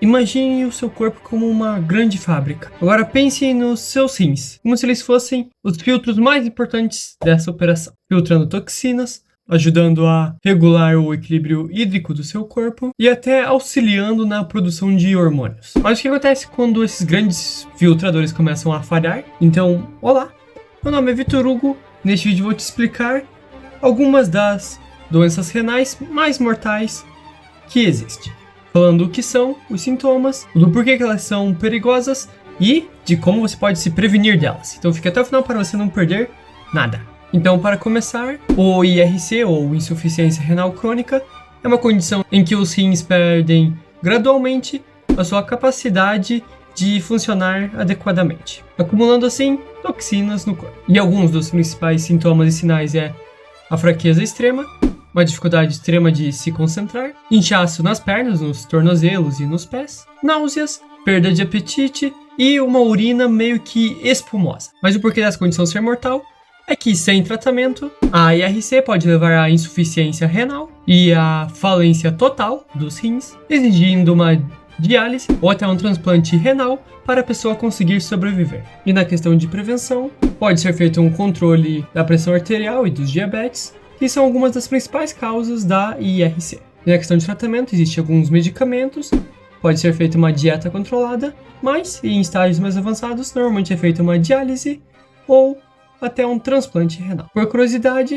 Imagine o seu corpo como uma grande fábrica. Agora pense nos seus rins, como se eles fossem os filtros mais importantes dessa operação, filtrando toxinas, ajudando a regular o equilíbrio hídrico do seu corpo e até auxiliando na produção de hormônios. Mas o que acontece quando esses grandes filtradores começam a falhar? Então, olá, meu nome é Vitor Hugo. Neste vídeo vou te explicar algumas das doenças renais mais mortais que existem. Falando o que são, os sintomas, do porquê que elas são perigosas e de como você pode se prevenir delas. Então fique até o final para você não perder nada. Então, para começar, o IRC, ou insuficiência renal crônica, é uma condição em que os rins perdem gradualmente a sua capacidade de funcionar adequadamente, acumulando assim toxinas no corpo. E alguns dos principais sintomas e sinais é a fraqueza extrema, uma dificuldade extrema de se concentrar, inchaço nas pernas, nos tornozelos e nos pés, náuseas, perda de apetite e uma urina meio que espumosa. Mas o porquê dessa condição ser mortal é que, sem tratamento, a IRC pode levar à insuficiência renal e à falência total dos rins, exigindo uma diálise ou até um transplante renal para a pessoa conseguir sobreviver. E na questão de prevenção, pode ser feito um controle da pressão arterial e dos diabetes, que são algumas das principais causas da IRC. E na questão de tratamento, existem alguns medicamentos, pode ser feita uma dieta controlada, mas em estágios mais avançados, normalmente é feita uma diálise ou até um transplante renal. Por curiosidade,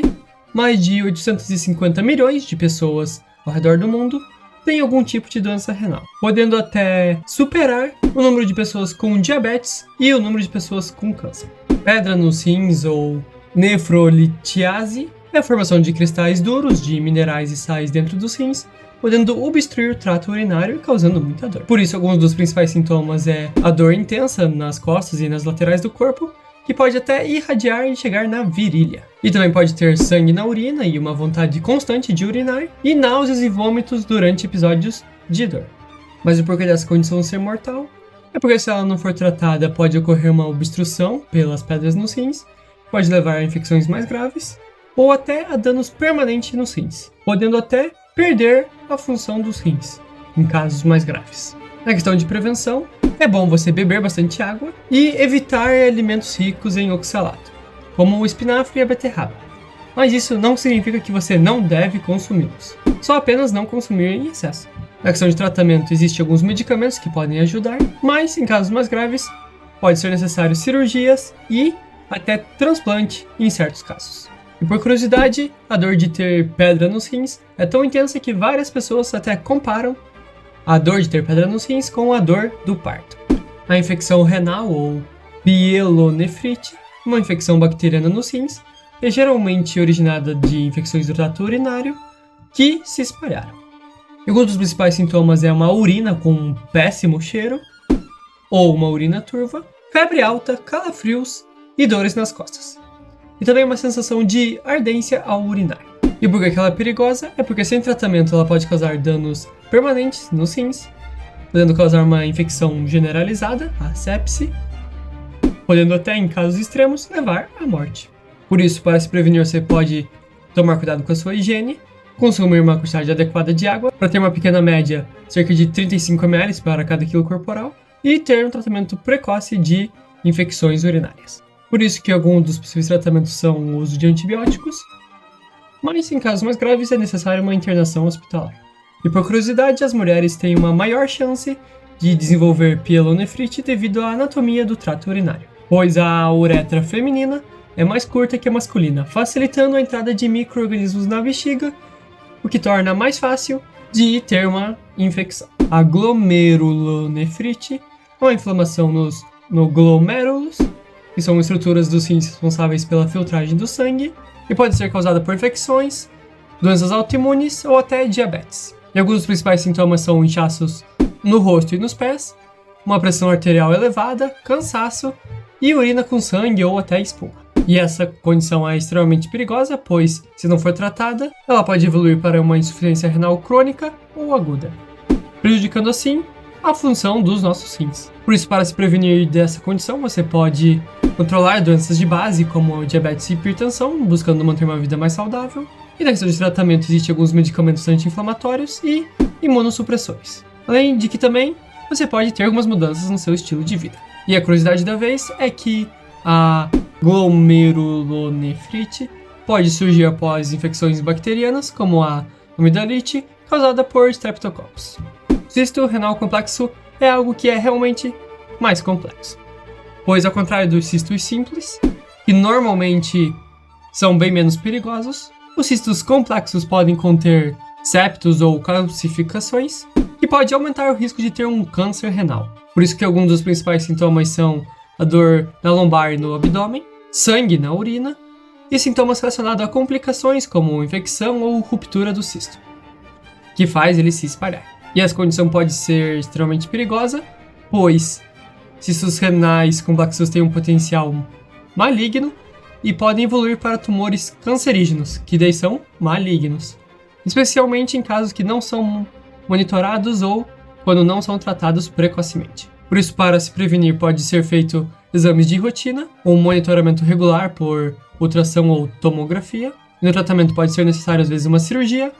mais de 850 milhões de pessoas ao redor do mundo têm algum tipo de doença renal, podendo até superar o número de pessoas com diabetes e o número de pessoas com câncer. Pedra nos rins ou nefrolitiase é a formação de cristais duros de minerais e sais dentro dos rins, podendo obstruir o trato urinário e causando muita dor. Por isso, alguns dos principais sintomas é a dor intensa nas costas e nas laterais do corpo, que pode até irradiar e chegar na virilha. E também pode ter sangue na urina e uma vontade constante de urinar, e náuseas e vômitos durante episódios de dor. Mas o porquê dessa condição ser mortal é porque, se ela não for tratada, pode ocorrer uma obstrução pelas pedras nos rins, pode levar a infecções mais graves, ou até a danos permanentes nos rins, podendo até perder a função dos rins, em casos mais graves. Na questão de prevenção, é bom você beber bastante água e evitar alimentos ricos em oxalato, como o espinafre e a beterraba. Mas isso não significa que você não deve consumi-los, só apenas não consumir em excesso. Na questão de tratamento, existem alguns medicamentos que podem ajudar, mas em casos mais graves, pode ser necessário cirurgias e até transplante em certos casos. E por curiosidade, a dor de ter pedra nos rins é tão intensa que várias pessoas até comparam a dor de ter pedra nos rins com a dor do parto. A infecção renal ou pielonefrite, uma infecção bacteriana nos rins, é geralmente originada de infecções do trato urinário que se espalharam. E alguns dos principais sintomas é uma urina com um péssimo cheiro, ou uma urina turva, febre alta, calafrios e dores nas costas. E também uma sensação de ardência ao urinar. E por que ela é perigosa? É porque sem tratamento ela pode causar danos permanentes nos rins, podendo causar uma infecção generalizada, a sepse, podendo até, em casos extremos, levar à morte. Por isso, para se prevenir, você pode tomar cuidado com a sua higiene, consumir uma quantidade adequada de água, para ter uma pequena média, cerca de 35 ml para cada quilo corporal, e ter um tratamento precoce de infecções urinárias. Por isso que alguns dos possíveis tratamentos são o uso de antibióticos, mas em casos mais graves é necessária uma internação hospitalar. E por curiosidade, as mulheres têm uma maior chance de desenvolver pielonefrite devido à anatomia do trato urinário, pois a uretra feminina é mais curta que a masculina, facilitando a entrada de micro-organismos na bexiga, o que torna mais fácil de ter uma infecção. A glomerulonefrite é uma inflamação no glomérulos, que são estruturas dos rins responsáveis pela filtragem do sangue, e pode ser causada por infecções, doenças autoimunes ou até diabetes. E alguns dos principais sintomas são inchaços no rosto e nos pés, uma pressão arterial elevada, cansaço e urina com sangue ou até espuma. E essa condição é extremamente perigosa, pois, se não for tratada, ela pode evoluir para uma insuficiência renal crônica ou aguda, prejudicando assim a função dos nossos rins. Por isso, para se prevenir dessa condição, você pode controlar doenças de base, como diabetes e hipertensão, buscando manter uma vida mais saudável. E na questão de tratamento, existem alguns medicamentos anti-inflamatórios e imunossupressores. Além de que também você pode ter algumas mudanças no seu estilo de vida. E a curiosidade da vez é que a glomerulonefrite pode surgir após infecções bacterianas, como a amidalite, causada por Streptococcus. O cisto renal complexo é algo que é realmente mais complexo, pois ao contrário dos cistos simples, que normalmente são bem menos perigosos, os cistos complexos podem conter septos ou calcificações, que pode aumentar o risco de ter um câncer renal. Por isso que alguns dos principais sintomas são a dor na lombar e no abdômen, sangue na urina e sintomas relacionados a complicações como infecção ou ruptura do cisto, que faz ele se espalhar. E essa condição pode ser extremamente perigosa, pois cistos renais complexos têm um potencial maligno e podem evoluir para tumores cancerígenos, que daí são malignos, especialmente em casos que não são monitorados ou quando não são tratados precocemente. Por isso, para se prevenir, pode ser feito exames de rotina ou monitoramento regular por ultrassom ou tomografia. No tratamento pode ser necessário, às vezes, uma cirurgia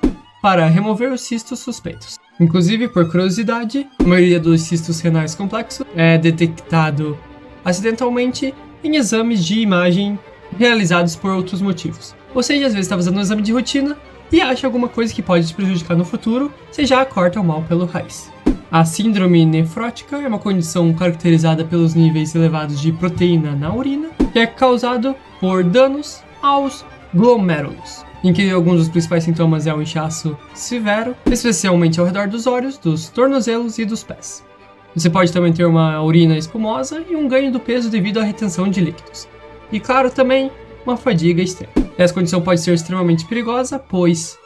para remover os cistos suspeitos. Inclusive, por curiosidade, a maioria dos cistos renais complexos é detectado acidentalmente em exames de imagem realizados por outros motivos. Ou seja, às vezes está fazendo um exame de rotina e acha alguma coisa que pode te prejudicar no futuro, você já corta o mal pelo raiz. A síndrome nefrótica é uma condição caracterizada pelos níveis elevados de proteína na urina, que é causado por danos aos glomérulos, em que alguns dos principais sintomas é o inchaço severo, especialmente ao redor dos olhos, dos tornozelos e dos pés. Você pode também ter uma urina espumosa e um ganho do peso devido à retenção de líquidos. E claro, também uma fadiga extrema. Essa condição pode ser extremamente perigosa, pois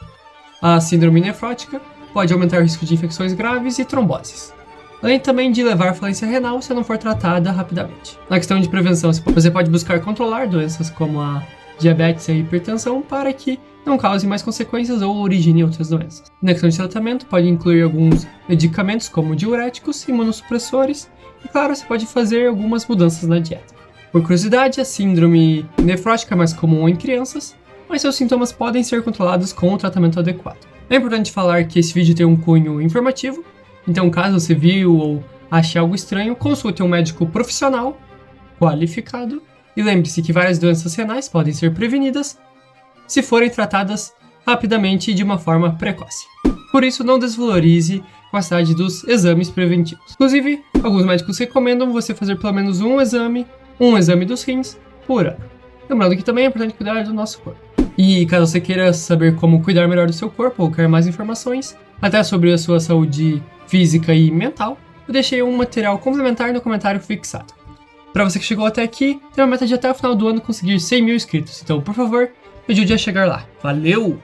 a síndrome nefrótica pode aumentar o risco de infecções graves e tromboses, além também de levar à falência renal se não for tratada rapidamente. Na questão de prevenção, você pode buscar controlar doenças como a diabetes e a hipertensão para que não cause mais consequências ou origine outras doenças. Na questão de tratamento, pode incluir alguns medicamentos como diuréticos, imunossupressores e, claro, você pode fazer algumas mudanças na dieta. Por curiosidade, a síndrome nefrótica é mais comum em crianças, mas seus sintomas podem ser controlados com o tratamento adequado. É importante falar que esse vídeo tem um cunho informativo, então caso você viu ou ache algo estranho, consulte um médico profissional, qualificado, e lembre-se que várias doenças renais podem ser prevenidas se forem tratadas rapidamente e de uma forma precoce. Por isso, não desvalorize a capacidade dos exames preventivos. Inclusive, alguns médicos recomendam você fazer pelo menos um exame dos rins por ano. Lembrando que também é importante cuidar do nosso corpo. E caso você queira saber como cuidar melhor do seu corpo ou quer mais informações, até sobre a sua saúde física e mental, eu deixei um material complementar no comentário fixado. Para você que chegou até aqui, tem uma meta de até o final do ano conseguir 100 mil inscritos, então por favor, me ajude a chegar lá. Valeu!